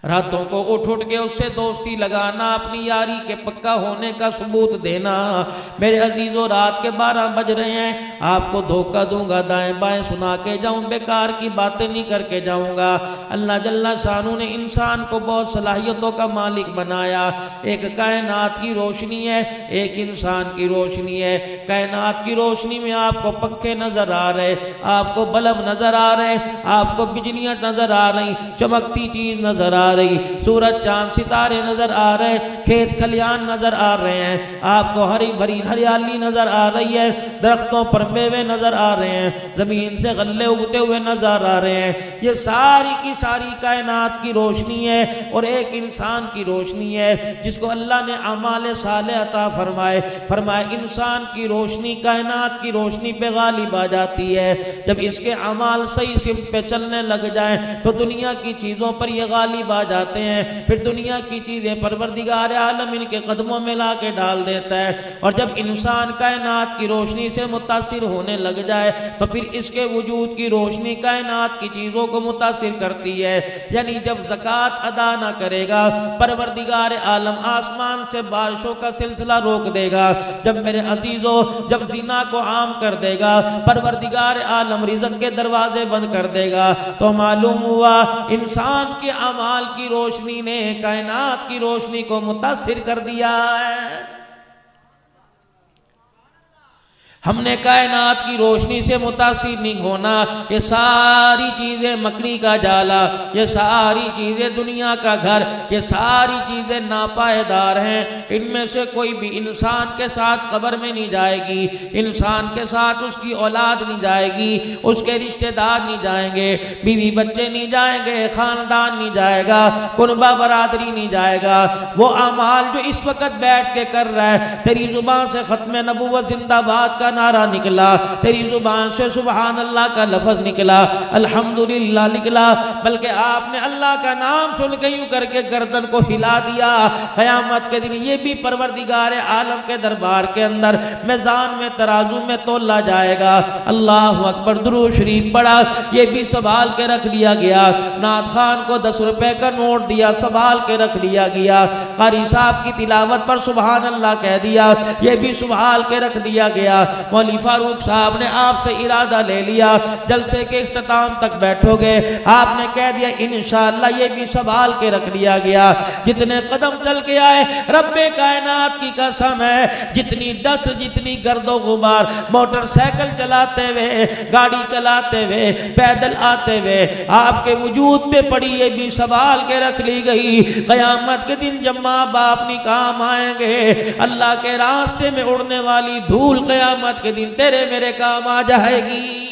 रातों को उठ उठ के उससे दोस्ती लगाना, अपनी यारी के पक्का होने का सबूत देना। मेरे अजीजों, रात के 12 बज रहे हैं, आपको धोखा दूंगा, दाएं बाएं सुना के जाऊं, बेकार की बातें नहीं करके जाऊंगा। अल्लाह जल्ला शानू ने इंसान को बहुत सलाहियतों का मालिक बनाया। एक कायनात की रोशनी है, एक इंसान की रोशनी है। कायनात की रोशनी में आपको पंखे नजर आ रहे, आपको बल्ब नजर आ रहे, आपको बिजलियां नजर आ रही, चमकती चीज नजर आ रही, सूरज चांद सितारे नजर आ रहे, खेत खलियान नजर आ रहे हैं, आपको हरी भरी हरियाली नजर आ रही है, दरख्तों पर मेवे नजर आ रहे हैं, जमीन से गल्ले उगते हुए नजर आ रहे हैं। ये सारी की सारी कायनात की रोशनी है और एक इंसान की रोशनी है जिसको अल्लाह ने अमाल साले अता फरमाए। फरमाए इंसान की रोशनी कायनात की रोशनी पे गालिब आ जाती है। जब इसके अमाल सही सिमत पे चलने लग जाए तो दुनिया की चीज़ों पर ये गालिब आ जाते हैं। फिर दुनिया की चीज़ें परवरदिगार आलम इनके कदमों में ला के डाल देता है। और जब इंसान कायनात की रोशनी से मुतासिर होने लग जाए तो फिर इसके वजूद की रोशनी कायनात की चीज़ों को मुतासिर करती है। यानी जब ज़कात अदा ना करेगा, परवरदिगार आलम आसमान से बारिशों का सिलसिला रोक देगा। जब मेरे अजीजों, जब ज़िना को आम कर देगा, परवरदिगार आलम रिज़्क़ के दरवाजे बंद कर देगा, तो मालूम हुआ इंसान के अमाल की रोशनी ने कायनात की रोशनी को मुतासिर कर दिया है। हमने कायनात की रोशनी से मुतासिर नहीं होना। ये सारी चीज़ें मकड़ी का जाला, ये सारी चीज़ें दुनिया का घर, ये सारी चीज़ें नापायदार हैं। इनमें से कोई भी इंसान के साथ कब्र में नहीं जाएगी, इंसान के साथ उसकी औलाद नहीं जाएगी, उसके रिश्तेदार नहीं जाएंगे, बीवी बच्चे नहीं जाएंगे, ख़ानदान नहीं जाएगा, कुर्बा बरादरी नहीं जाएगा। वो अमाल जो इस वक्त बैठ के कर रहा है, तेरी ज़ुबान से ख़त्म नबूवत जिंदाबाद का नारा निकला, तेरी जुबान से सुभान अल्लाह का लफ्ज निकला, अल्हम्दुलिल्लाह निकला, बल्कि आपने अल्लाह का नाम सुन के यूं करके गर्दन को हिला दिया। क़यामत के दिन ये भी परवरदिगार आलम के दरबार के अंदर मीज़ान में तराजू में तोला जाएगा। अल्लाह अकबर, दुरूद शरीफ पढ़ा, ये भी संभाल के रख लिया गया। नात खान को 10 रुपए का नोट दिया, संभाल के रख लिया गया। कारी साहब की तिलावत पर सुभान अल्लाह कह दिया, ये भी संभाल के रख दिया गया। मौलवी फारूक साहब ने आपसे इरादा ले लिया, जलसे के इख्तिताम तक बैठोगे, आपने कह दिया इंशाअल्लाह, ये भी संभाल के रख लिया गया। जितने कदम चल के आए, रब्बे कायनात की कसम है, जितनी डस्ट, जितनी गर्दो गुबार, मोटरसाइकिल चलाते हुए, गाड़ी चलाते हुए, पैदल आते हुए आपके वजूद पे पड़ी, ये भी संभाल के रख ली गई। क़यामत के दिन जब माँ बाप नहीं काम आएंगे, अल्लाह के रास्ते में उड़ने वाली धूल क़यामत के दिन तेरे मेरे काम आ जाएगी।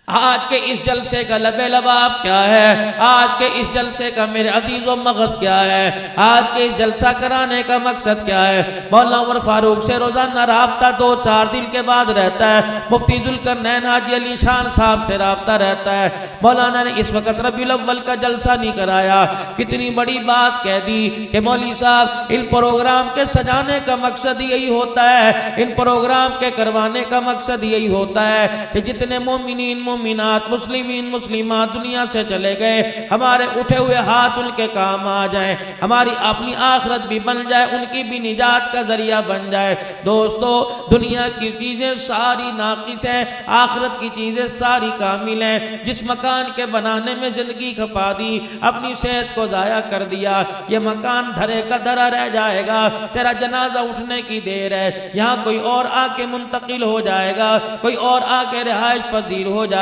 आज के इस जलसे का लबे लबाब क्या है? आज के इस जलसे का मेरे अजीजों मगज़ क्या है? आज के इस जलसा कराने का मकसद क्या है? मौलाना उमर फारूक से रोजाना राब्ता 2-4 दिन के बाद रहता है। मुफ्ती ज़ुल्करनैन हाजी अली शान साहब से राब्ता रहता है। मौलाना ने इस वक्त रबीउल अव्वल का जलसा नहीं कराया। कितनी बड़ी बात कह दी कि मौलवी साहब, इन प्रोग्राम के सजाने का मकसद यही होता है, इन प्रोग्राम के करवाने का मकसद यही होता है कि जितने मोमिनीन मोमिनात, मुस्लिमीन मुस्लिमात दुनिया से चले गए, हमारे उठे हुए हाथ उनके काम आ जाएं, हमारी अपनी आखिरत भी बन जाए, उनकी भी निजात का जरिया बन जाए। दोस्तों, दुनिया की चीज़ें सारी नाकिस हैं, आखिरत की चीज़ें सारी कामिल हैं। जिस मकान के बनाने में ज़िंदगी खपा दी, अपनी सेहत को ज़ाया कर दिया, ये मकान धरे का धरा रह जाएगा। तेरा जनाजा उठने की देर है, यहाँ कोई और आके मुंतकिल हो जाएगा, कोई और आके रिहाइश पजीर हो जाएगा।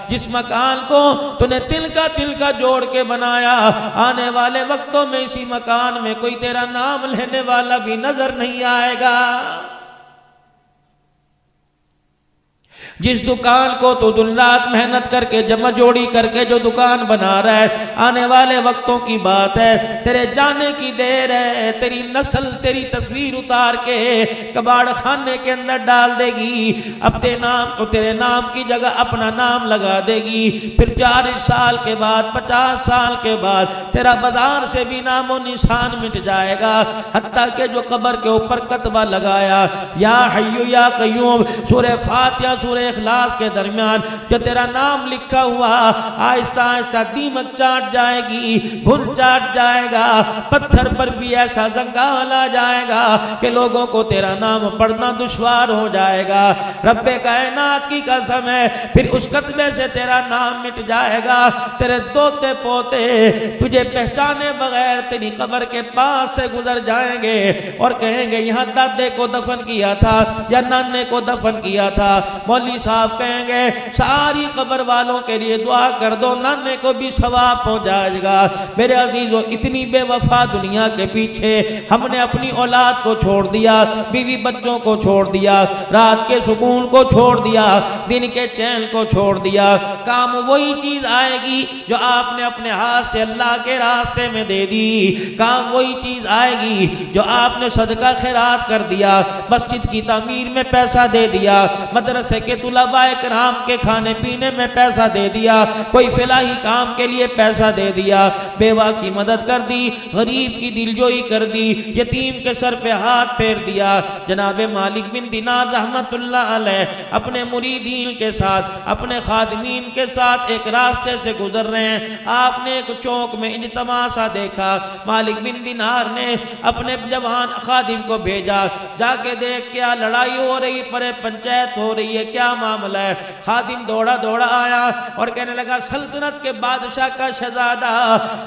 जिस मकान को तूने तिल का जोड़ के बनाया, आने वाले वक्तों में इसी मकान में कोई तेरा नाम लेने वाला भी नजर नहीं आएगा। जिस दुकान को तो दिन रात मेहनत करके जमा जोड़ी करके जो दुकान बना रहा है, आने वाले वक्तों की बात है, तेरे जाने की देर है, तेरी नस्ल तेरी तस्वीर उतार के कबाड़ खाने के अंदर डाल देगी। अब तेरे नाम की जगह अपना नाम लगा देगी। फिर 40 साल के बाद, 50 साल के बाद तेरा बाजार से भी नामो निशान मिट जाएगा। हत्ता के जो कब्र के ऊपर कतबा लगाया, या हय्यु या कय्यूम, सूरह फातिहा, सूरह इखलास के दरमियान जो तेरा नाम लिखा हुआ आहिस्ता आहिस्ता दीमक चाट जाएगी, घुन चाट जाएगा, पत्थर पर भी ऐसा जंगाल आ जाएगा कि लोगों को तेरा नाम पढ़ना दुश्वार हो जाएगा। रब्बे कायनात की कसम है, फिर उस कतबे से तेरा नाम मिट जाएगा। तेरे दोते पोते तुझे पहचाने बगैर तेरी कब्र के पास से गुजर जाएंगे और कहेंगे यहाँ दादे को दफन किया था या नाने को दफन किया था। मौलवी साहब कहेंगे सारी कब्र वालों के लिए दुआ कर दो, नाने को भी सवाब पहुंच जाएगा। मेरे अजीजों, इतनी बेवफा दुनिया के पीछे हमने अपनी औलाद को छोड़ दिया, बीवी बच्चों को छोड़ दिया, रात के सुकून को छोड़ दिया, दिन के चैन को छोड़ दिया। काम वही चीज आएगी जो आपने अपने हाथ से अल्लाह के रास्ते में दे दी। काम वही चीज आएगी जो आपने सदका खैरात कर दिया, मस्जिद की तामीर में पैसा दे दिया, मदरसे के तुलबाए किराम के खाने पीने में पैसा दे दिया, कोई फलाही काम के लिए पैसा दे दिया, बेवा की मदद कर दी, गरीब की दिलजोई कर दी, यतीम के सर पे हाथ फेर दिया। जनाब मालिक बिन दिनार रहमतुल्लाह अलैह अपने मुरीदीन के साथ, अपने खादिमीन के साथ एक रास्ते से गुजर रहे हैं। आपने एक चौक में इज्तमा देखा। मालिक बिन दिनार ने अपने जवान खादिम को भेजा, जाके देख क्या लड़ाई हो रही, परे पंचायत हो रही है, क्या मामला है। खादिम दौड़ा दौड़ा आया और कहने लगा सल्तनत के बादशाह का शहजादा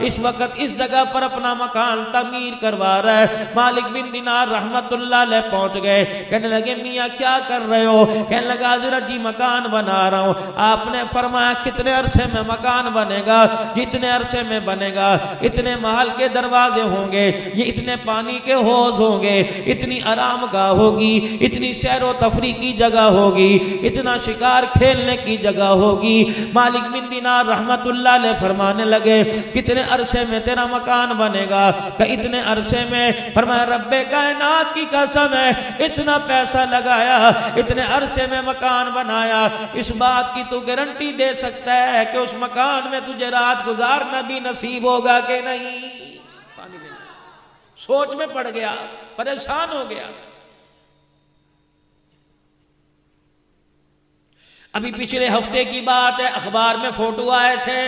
इस वक्त इस जगह पर अपना मकान तमीर करवा रहा है। मालिक बिन दिनार रहमतुल्लाह अलैह पहुंच गए। कहने लगे मियाँ क्या कर रहे हो? कहने लगा हजरत जी मकान बना रहा हूँ। आपने फरमाया कितने अरसे में मकान बनेगा? जितने अरसे में बनेगा इतने महल के दरवाजे होंगे, ये इतने पानी के हौज होंगे, इतनी आराम गाह होगी, इतनी सैरो तफरी की जगह होगी, इतना शिकार खेलने की जगह होगी। मालिक बिन दिनार रहमतुल्लाह अलैह फरमाने लगे कितने अरसे में तेरा मकान बनेगा? इतने अरसे में। फरमाया रब्बे कायनात की कसम है, इतना पैसा लगाया, इतने अरसे में मकान बनाया, इस बात की तू गारंटी दे सकता है कि उस मकान में तुझे रात गुजारना भी नसीब होगा कि नहीं? सोच में पड़ गया, परेशान हो गया। अभी पिछले हफ्ते की बात है, अखबार में फोटो आए थे,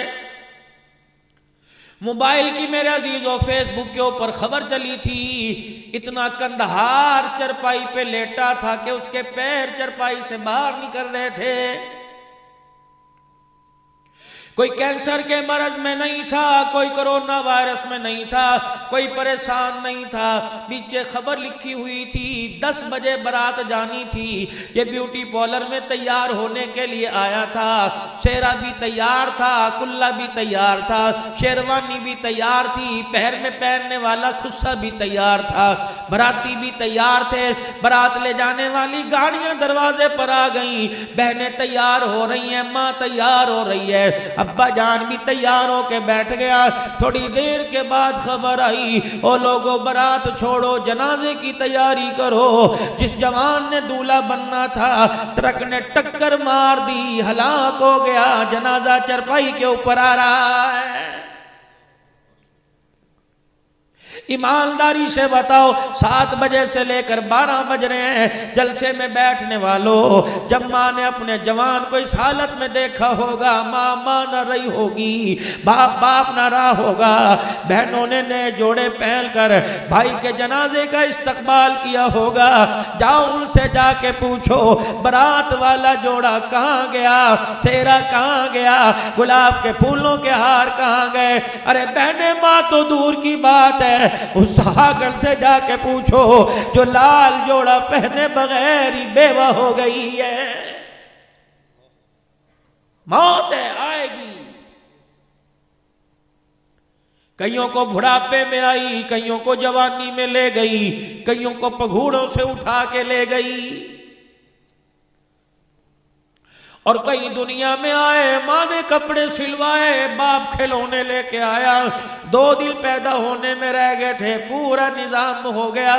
मोबाइल की मेरे अजीजों फेसबुक के ऊपर खबर चली थी। इतना कंधार चरपाई पे लेटा था कि उसके पैर चरपाई से बाहर निकल रहे थे। कोई कैंसर के मरज में नहीं था, कोई कोरोना वायरस में नहीं था, कोई परेशान नहीं था। नीचे खबर लिखी हुई थी 10 बजे बारात जानी थी। ये ब्यूटी पार्लर में तैयार होने के लिए आया था। शेरा भी तैयार था, कुल्ला भी तैयार था, शेरवानी भी तैयार थी, पैर में पहनने वाला खुस्सा भी तैयार था, बाराती भी तैयार थे। बारात ले जाने वाली गाड़ियां दरवाजे पर आ गई। बहनें तैयार हो रही हैं, माँ तैयार हो रही है, अब्बा जान भी तैयार होके बैठ गया। थोड़ी देर के बाद खबर आई, ओ लोगों बारात छोड़ो, जनाजे की तैयारी करो। जिस जवान ने दूल्हा बनना था ट्रक ने टक्कर मार दी, हलाक हो गया। जनाजा चरपाई के ऊपर आ रहा है। ईमानदारी से बताओ, 7 बजे से लेकर 12 बज रहे हैं। जलसे में बैठने वालों, जब माँ ने अपने जवान को इस हालत में देखा होगा, माँ न रही होगी, बाप न रहा होगा, बहनों ने नए जोड़े पहनकर भाई के जनाजे का इस्तकबाल किया होगा। जाओ उनसे जाके पूछो बारात वाला जोड़ा कहाँ गया, सेहरा कहाँ गया, गुलाब के फूलों के हार कहाँ गए। अरे बहने माँ तो दूर की बात है, उस सागर से जाके पूछो जो लाल जोड़ा पहने बगैर ही बेवा हो गई है। मौत है, आएगी। कईयों को बुढ़ापे में आई, कईयों को जवानी में ले गई, कईयों को पघूड़ों से उठा के ले गई। और कई दुनिया में आए, माँ ने कपड़े सिलवाए, बाप खिलौने लेके आया, 2 दिन पैदा होने में रह गए थे, पूरा निजाम हो गया,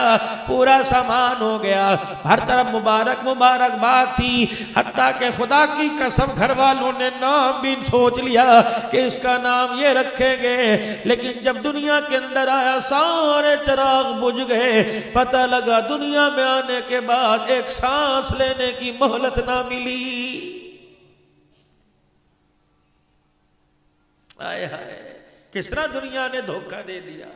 पूरा सामान हो गया, हर तरफ मुबारक मुबारकबाद थी। हत्ता के खुदा की कसम घर वालों ने नाम भी सोच लिया कि इसका नाम ये रखेंगे, लेकिन जब दुनिया के अंदर आया सारे चिराग बुझ गए। पता लगा दुनिया में आने के बाद एक सांस लेने की मोहलत ना मिली। आए हाय, किस तरह दुनिया ने धोखा दे दिया।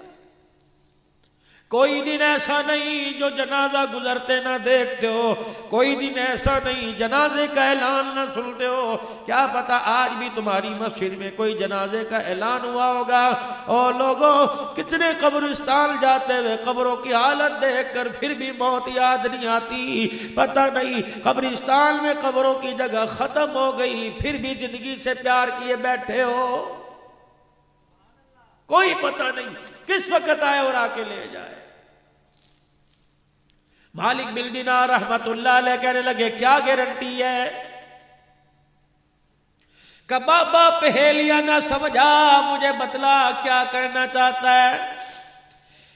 कोई दिन ऐसा नहीं जो जनाजा गुजरते ना देखते हो, कोई दिन ऐसा नहीं जनाजे का ऐलान ना सुनते हो। क्या पता आज भी तुम्हारी मस्जिद में कोई जनाजे का ऐलान हुआ होगा। और लोगों, कितने कब्रिस्तान जाते हुए कब्रों की हालत देखकर फिर भी मौत याद नहीं आती। पता नहीं कब्रिस्तान में कब्रों की जगह खत्म हो गई, फिर भी जिंदगी से प्यार किए बैठे हो। कोई पता नहीं किस वक्त आए और आके ले जाए। मालिक बिन दीनार रहमतुल्लाह अलैह कहने लगे, क्या गारंटी है कि बाबा पहेलियां ना समझा, मुझे बतला क्या करना चाहता है।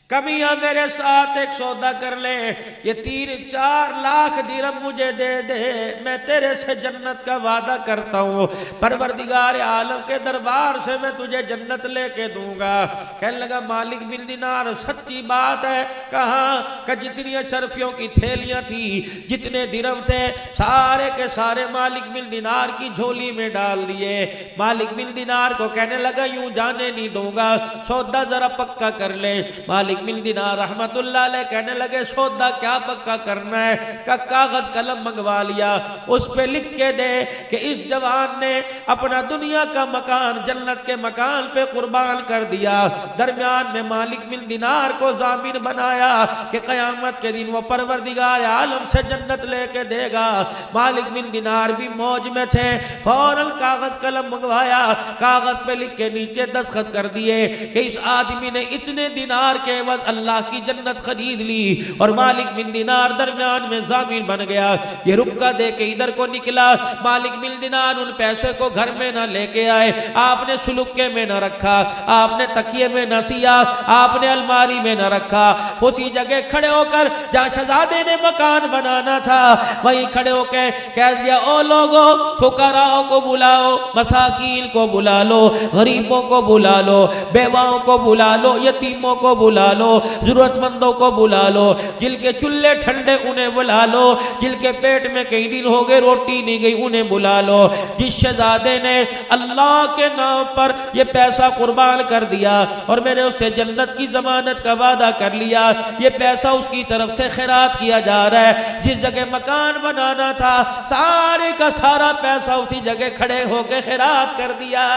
कमियां मेरे साथ एक सौदा कर ले, ये 3-4 लाख दिरहम मुझे दे दे, मैं तेरे से जन्नत का वादा करता हूँ, परवरदिगार आलम के दरबार से मैं तुझे जन्नत लेके दूंगा। कहने लगा, मालिक बिन दीनार सच्ची बात है। कहाँ कि जितनी अशरफियों की थैलियां थी, जितने दिरहम थे, सारे के सारे मालिक बिन दीनार की झोली में डाल दिए। मालिक बिन दीनार को कहने लगा, यूं जाने नहीं दूंगा, सौदा जरा पक्का कर ले। मालिक बिन दीनार रहमतुल्लाह अलैह कहने लगे, सौदा क्या पक्का करना है? का कागज कलम मंगवा लिया, उस पे लिख के दे कि इस जवान ने अपना दुनिया का मकान जन्नत के मकान पे कुर्बान कर दिया। दरमियान में मालिक बिन दीनार को जामिन बनाया कि कयामत के दिन वो परवरदिगार आलम से जन्नत लेके देगा। मालिक बिन दीनार भी मौज में थे, फौरन कागज कलम मंगवाया, कागज पे लिख के नीचे दस्तखत कर दिए कि इस आदमी ने इतने दिनार के अल्लाह की जन्नत खरीद ली। और मालिक बिन दीनार दरमियान में जामिन बन गया। ये रुक्का दे के इधर को निकला। मालिक बिन दीनार उन पैसे को घर में ना लेके आए, आपने सुलुक्के में ना रखा, आपने तकिए में ना सिया, आपने अलमारी में ना रखा, उसी जगह खड़े होकर जहां शहजादे ने मकान बनाना था वहीं खड़े होकर कह दिया, ओ लोगो, फुकराओं को बुलाओ, मसाकीन को बुला लो, गरीबों को बुला लो, बेवाओं को बुला लो, यतीमों को बुला लो, जरूरतमंदों को बुला लो, जिनके चूल्हे ठंडे उन्हें बुला लो, जिनके पेट में कई दिन हो गए रोटी नहीं गई उन्हें बुला लो। जिस शहजादे ने अल्लाह के नाम पर यह पैसा कुर्बान कर दिया और मैंने उससे जन्नत की जमानत का वादा कर लिया, ये पैसा उसकी तरफ से खैरात किया जा रहा है। जिस जगह मकान बनाना था सारे का सारा पैसा उसी जगह खड़े होकर खैरात कर दिया।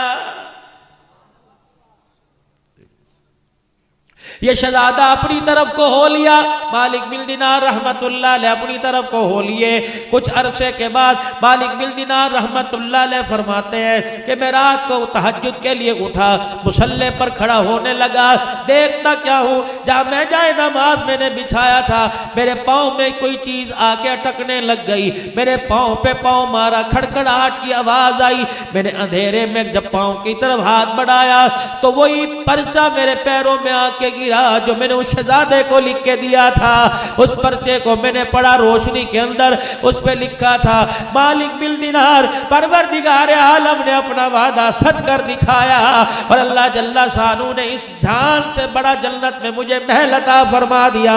ये शहजादा अपनी तरफ को हो लिया, मालिक बिन दीनार रहमतुल्लाह अलैह अपनी तरफ को हो लिए। कुछ अरसे के बाद मालिक बिन दीनार रहमतुल्लाह अलैह फरमाते हैं कि मैं रात को तहज्जुद के लिए उठा, मुसल्ले पर खड़ा होने लगा, देखता क्या हूँ, जहाँ मैं जाए नमाज मैंने बिछाया था, मेरे पाँव में कोई चीज़ आके अटकने लग गई, मेरे पाँव पे पाँव मारा, खड़खड़ाहट की आवाज़ आई। मैंने अंधेरे में जब पाँव की तरफ हाथ बढ़ाया तो वही पर्चा मेरे पैरों में आके जो मैंने उस शहजादे को लिख के दिया था, उस पर्चे को मैंने पढ़ा रोशनी के अंदर, उस पे लिखा था, मालिक बिन दीनार परवरदिगार आलम ने अपना वादा सच कर दिखाया और अल्लाह जल्ला शानू ने इस जान से बड़ा जन्नत में मुझे महल अता फरमा दिया।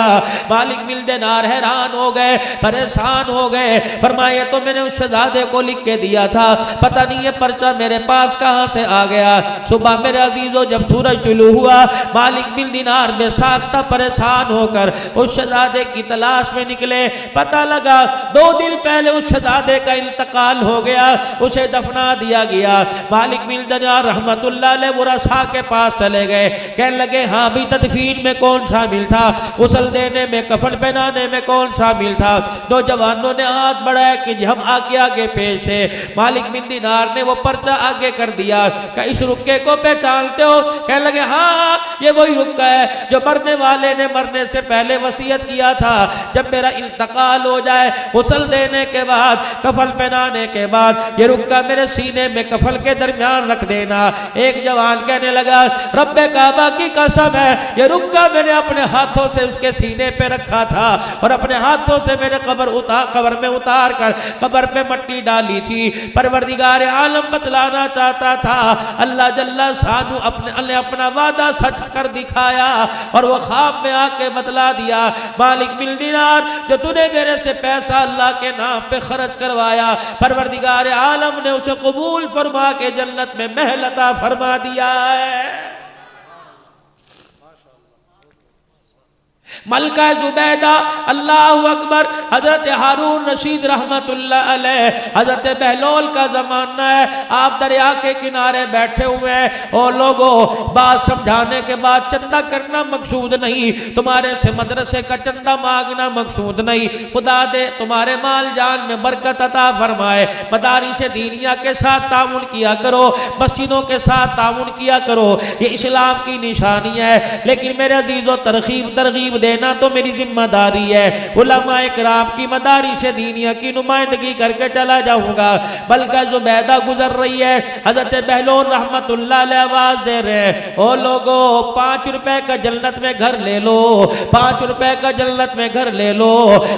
मालिक बिन दीनार हैरान हो गए, परेशान हो गए, फरमाया तो मैंने उस शहजादे को लिख के दिया था, पता नहीं ये पर्चा मेरे पास कहां से आ गया। सुबह मेरे अजीजों जब सूरज तुलू हुआ, मालिक बिन दीनार बेसाख्ता परेशान होकर उस शहजादे की तलाश में निकले। पता लगा 2 दिन पहले उस शहजादे का इंतकाल हो गया, उसे दफना दिया गया। मालिक बिन दीनार रहमतुल्लाह अलैह बुरसा के पास चले गए, कहने लगे, हाँ भी तदफीन में कौन शामिल था, गुस्ल देने में, कफन पहनाने में कौन शामिल था। नौजवानों ने हाथ बढ़ाया कि हम आगे आगे पेश है। मालिक बिन दीनार ने वो पर्चा आगे कर दिया कि इस रुक्के को पहचानते हो? कहने लगे, हाँ ये वही रुक्का है जो मरने वाले ने मरने से पहले वसीयत किया था, जब मेरा इंतकाल हो जाए, गुस्ल देने के बाद, कफन पहनाने के बाद ये रुक्का मेरे सीने में कफन के दरमियान रख देना। एक जवान कहने लगा, रब्बे काबा की कसम है, ये रुक्का मैंने अपने हाथों से उसके सीने पे रखा था और अपने हाथों से मैंने कब्र में उतार कर कब्र पे मट्टी डाली थी। परवरदिगार आलम बतलाना चाहता था, अल्लाह जल्ला शानु अपने अपना वादा सच कर दिखाया और वो ख्वाब में आके बतला दिया, मालिक बिन दिनार, जो तूने मेरे से पैसा अल्लाह के नाम पे खर्च करवाया, परवरदिगार आलम ने उसे कबूल फरमा के जन्नत में महल अता फरमा दिया है। मलका जुबैदा, अल्लाहु अकबर, हजरत हारून रशीद रहमतुल्लाह अलैह, हजरत बहलोल का जमाना है, आप दरिया के किनारे बैठे हुए हैं। और लोगों, बात समझाने के बाद चंदा करना मकसूद नहीं, तुम्हारे से मदरसे का चंदा मांगना मकसूद नहीं, खुदा दे तुम्हारे माल जान में बरकत अता फरमाए। मदारिस दीनिया के साथ ताउन किया करो, मस्जिदों के साथ ताउन किया करो, ये इस्लाम की निशानी है। लेकिन मेरे अजीजों, तरगीब देना तो मेरी जिम्मेदारी है। उलमाए किराम की मदारिस दीनिया की नुमाइंदगी करके चला जाऊंगा। बल्कि जुबैदा गुजर रही है, हजरत बहलोल रहमतुल्लाह अलैह आवाज दे रहे हैं, ओ लोगो, 5 रुपए का जन्नत में घर ले लो, 5 रुपए का जन्नत में घर ले लो।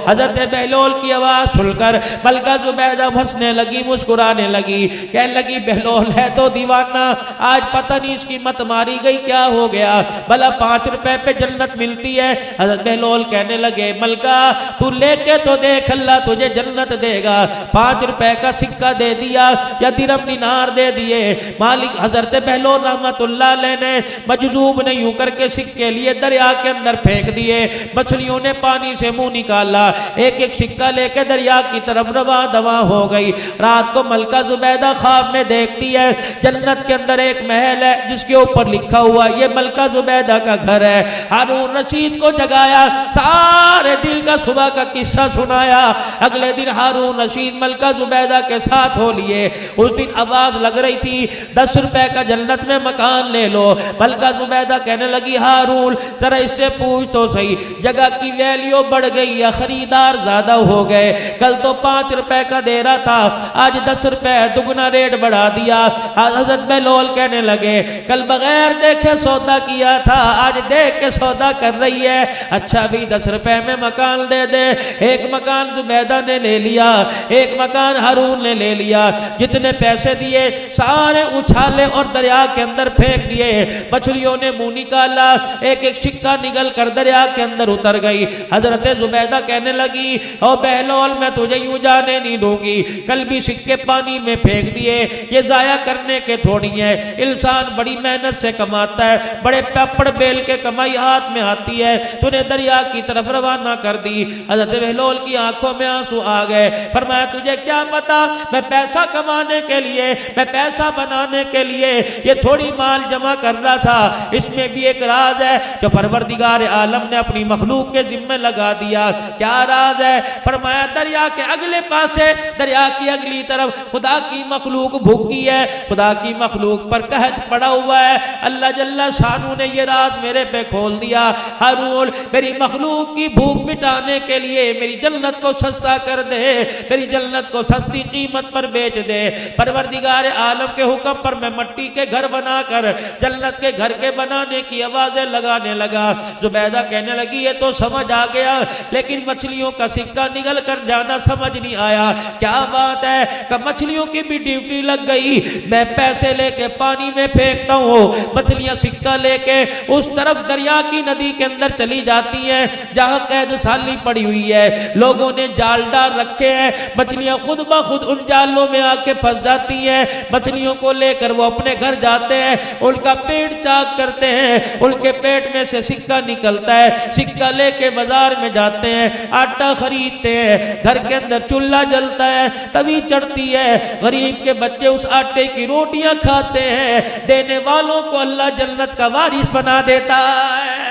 हजरत बहलोल की आवाज सुनकर बल्कि जुबैदा हंसने लगी, मुस्कुराने लगी, कहने लगी, बहलोल है तो दीवाना, आज पता नहीं इसकी मत मारी गई, क्या हो गया, भला 5 रुपए पे जन्नत मिलती है। हज़रत बहलोल कहने लगे, मलका तू लेके तो देख, अल्लाह तुझे जन्नत देगा। 5 रुपए का सिक्का दे दिया या दिरहम दिनार दे दिए, मालिक हजरत बहलोल रहमतुल्लाह अलैह ने मजलूब ने यूं करके सिक्के लिए दरिया के अंदर फेंक दिए। मछलियों ने पानी से मुंह निकाला, एक एक सिक्का लेके दरिया की तरफ रवा दवा हो गई। रात को मलका जुबैदा ख्वाब में देखती है, जन्नत के अंदर एक महल है जिसके ऊपर लिखा हुआ ये मलका जुबैदा का घर है। हारून रशीद को जगाया, सारे दिल का सुबह का किस्सा सुनाया। अगले दिन हारून रशीद मलका जुबैदा के साथ हो लिए। उस दिन आवाज लग रही थी, 10 रुपए का जन्नत में मकान ले लो। मलका जुबैदा कहने लगी, हारून जरा इससे पूछ तो सही, जगह की वैल्यू बढ़ गई या खरीदार ज्यादा हो गए? कल तो 5 रुपए का दे रहा था, आज 10 रुपए दुगना रेट बढ़ा दिया। हजरत बहलोल कहने लगे, कल बगैर देखे सौदा किया था, आज देख के सौदा कर रही है। अच्छा भी 10 रुपए में मकान दे दे। एक मकान जुबैदा ने ले लिया, एक मकान हारून ने ले लिया। जितने पैसे दिए सारे उछाले और दरिया के अंदर फेंक दिए। मछलियों ने मुंह निकाला, एक एक सिक्का निकल कर दरिया के अंदर उतर गई। हजरत जुबैदा कहने लगी, ओ बहलोल मैं तुझे यूं जाने नहीं दूंगी, कल भी सिक्के पानी में फेंक दिए, ये जाया करने के थोड़ी है। इंसान बड़ी मेहनत से कमाता है, बड़े पापड़ बेल के कमाई हाथ में आती है, तूने दरिया की तरफ रवाना कर दी। हजरत बहलोल की आंखों में आंसू आ गए। फरमाया, तुझे क्या पता, मैं पैसा कमाने के लिए, मैं पैसा बनाने के लिए ये थोड़ी माल जमा कर रहा था। इसमें भी एक राज है जो परवरदिगार आलम ने अपनी मखलूक के जिम्मे लगा दिया। क्या राज है? फरमाया, दरिया के अगले पासे, दरिया की अगली तरफ खुदा की मखलूक भूखी है, खुदा की मखलूक पर कहत पड़ा हुआ है। अल्लाह जल्ला शानू ने ये राज मेरे पे खोल दिया। हारून, मेरी मखलूक की भूख मिटाने के लिए मेरी जन्नत को सस्ता कर दे, मेरी जन्नत को सस्ती कीमत पर बेच दे। परवरदिगार आलम के हुक्म पर मैं मट्टी के घर बनाकर जन्नत के घर के बनाने की आवाजें लगाने लगा। जुबैदा कहने लगी, ये तो समझ आ गया, लेकिन मछलियों का सिक्का निकल कर जाना समझ नहीं आया। क्या बात है कि मछलियों की भी ड्यूटी लग गई। मैं पैसे लेके पानी में फेंकता हूँ, मछलियां सिक्का लेके उस तरफ दरिया की नदी के अंदर चली जाती हैं जहां कैद साली पड़ी हुई है। लोगों ने जाल डाल रखे हैं, मछलियां खुद ब खुद उन जालों में आके फंस जाती हैं। मछलियों को लेकर वो अपने घर जाते हैं, उनका पेट चाक करते हैं, उनके पेट में से सिक्का निकलता है। सिक्का लेके बाजार में जाते हैं, आटा खरीदते हैं, घर के अंदर चूल्हा जलता है, तवी चढ़ती है, गरीब के बच्चे उस आटे की रोटियां खाते हैं। देने वालों को अल्लाह जन्नत का वारिस बना देता है।